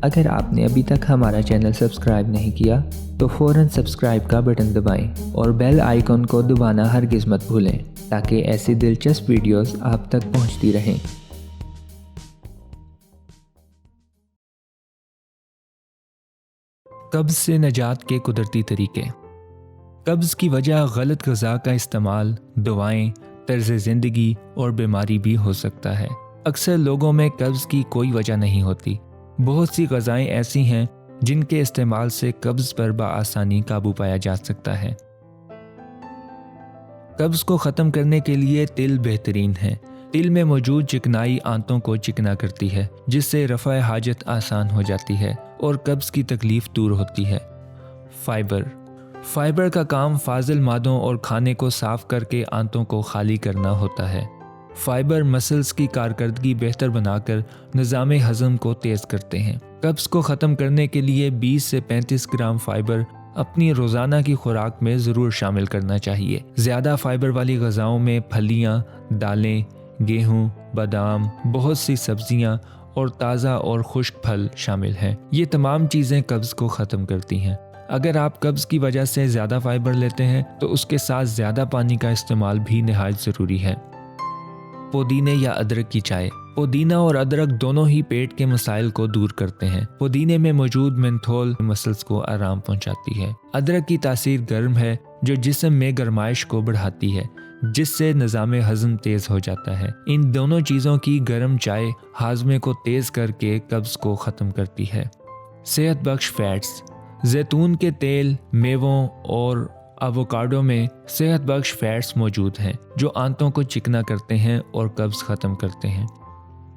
اگر آپ نے ابھی تک ہمارا چینل سبسکرائب نہیں کیا تو فوراً سبسکرائب کا بٹن دبائیں اور بیل آئیکن کو دبانا ہرگز مت بھولیں تاکہ ایسی دلچسپ ویڈیوز آپ تک پہنچتی رہیں۔ قبض سے نجات کے قدرتی طریقے۔ قبض کی وجہ غلط غذا کا استعمال، دوائیں، طرز زندگی اور بیماری بھی ہو سکتا ہے۔ اکثر لوگوں میں قبض کی کوئی وجہ نہیں ہوتی۔ بہت سی غذائیں ایسی ہیں جن کے استعمال سے قبض پر بآسانی قابو پایا جا سکتا ہے۔ قبض کو ختم کرنے کے لیے تل بہترین ہے۔ تل میں موجود چکنائی آنتوں کو چکنا کرتی ہے، جس سے رفع حاجت آسان ہو جاتی ہے اور قبض کی تکلیف دور ہوتی ہے۔ فائبر کا کام فاضل مادوں اور کھانے کو صاف کر کے آنتوں کو خالی کرنا ہوتا ہے۔ فائبر مسلز کی کارکردگی بہتر بنا کر نظام ہضم کو تیز کرتے ہیں۔ قبض کو ختم کرنے کے لیے 20 سے 35 گرام فائبر اپنی روزانہ کی خوراک میں ضرور شامل کرنا چاہیے۔ زیادہ فائبر والی غذاؤں میں پھلیاں، دالیں، گیہوں، بادام، بہت سی سبزیاں اور تازہ اور خشک پھل شامل ہیں۔ یہ تمام چیزیں قبض کو ختم کرتی ہیں۔ اگر آپ قبض کی وجہ سے زیادہ فائبر لیتے ہیں تو اس کے ساتھ زیادہ پانی کا استعمال بھی نہایت ضروری ہے۔ پودینے یا ادرک کی چائے۔ پودینہ اور ادرک دونوں ہی پیٹ کے مسائل کو دور کرتے ہیں۔ پودینے میں موجود مینتھول مسلز کو آرام پہنچاتی ہے۔ ادرک کی تاثیر گرم ہے جو جسم میں گرمائش کو بڑھاتی ہے، جس سے نظام ہضم تیز ہو جاتا ہے۔ ان دونوں چیزوں کی گرم چائے ہاضمے کو تیز کر کے قبض کو ختم کرتی ہے۔ صحت بخش فیٹس۔ زیتون کے تیل، میووں اور ایووکاڈو میں صحت بخش فیٹس موجود ہیں جو آنتوں کو چکنا کرتے ہیں اور قبض ختم کرتے ہیں۔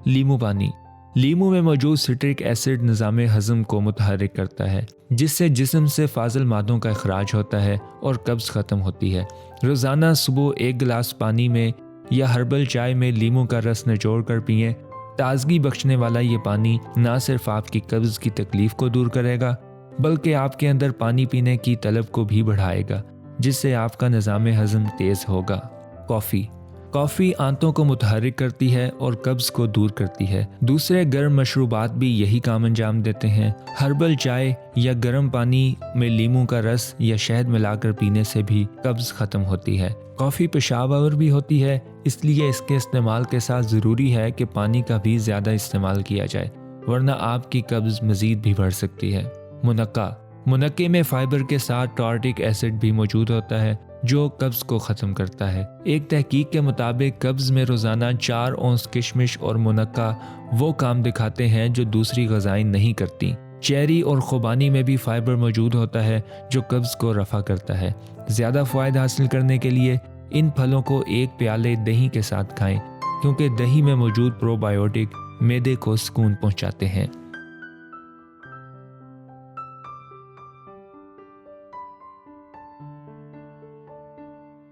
لیمو پانی۔ لیمو میں موجود سٹرک ایسڈ نظام ہضم کو متحرک کرتا ہے، جس سے جسم سے فاضل مادوں کا اخراج ہوتا ہے اور قبض ختم ہوتی ہے۔ روزانہ صبح 1 گلاس پانی میں یا ہربل چائے میں لیمو کا رس نچوڑ کر پئیں۔ تازگی بخشنے والا یہ پانی نہ صرف آپ کی قبض کی تکلیف کو دور کرے گا بلکہ آپ کے اندر پانی پینے کی طلب کو بھی بڑھائے گا، جس سے آپ کا نظام ہضم تیز ہوگا۔ کافی آنتوں کو متحرک کرتی ہے اور قبض کو دور کرتی ہے۔ دوسرے گرم مشروبات بھی یہی کام انجام دیتے ہیں۔ ہربل چائے یا گرم پانی میں لیموں کا رس یا شہد ملا کر پینے سے بھی قبض ختم ہوتی ہے۔ کافی پیشاب آور بھی ہوتی ہے، اس لیے اس کے استعمال کے ساتھ ضروری ہے کہ پانی کا بھی زیادہ استعمال کیا جائے، ورنہ آپ کی قبض مزید بھی بڑھ سکتی ہے۔ منقے میں فائبر کے ساتھ ٹارٹک ایسڈ بھی موجود ہوتا ہے جو قبض کو ختم کرتا ہے۔ ایک تحقیق کے مطابق قبض میں روزانہ 4 اونس کشمش اور منقہ وہ کام دکھاتے ہیں جو دوسری غذائیں نہیں کرتی۔ چیری اور خوبانی میں بھی فائبر موجود ہوتا ہے جو قبض کو رفع کرتا ہے۔ زیادہ فوائد حاصل کرنے کے لیے ان پھلوں کو 1 پیالے دہی کے ساتھ کھائیں، کیونکہ دہی میں موجود پرو بایوٹک معدے کو سکون پہنچاتے ہیں۔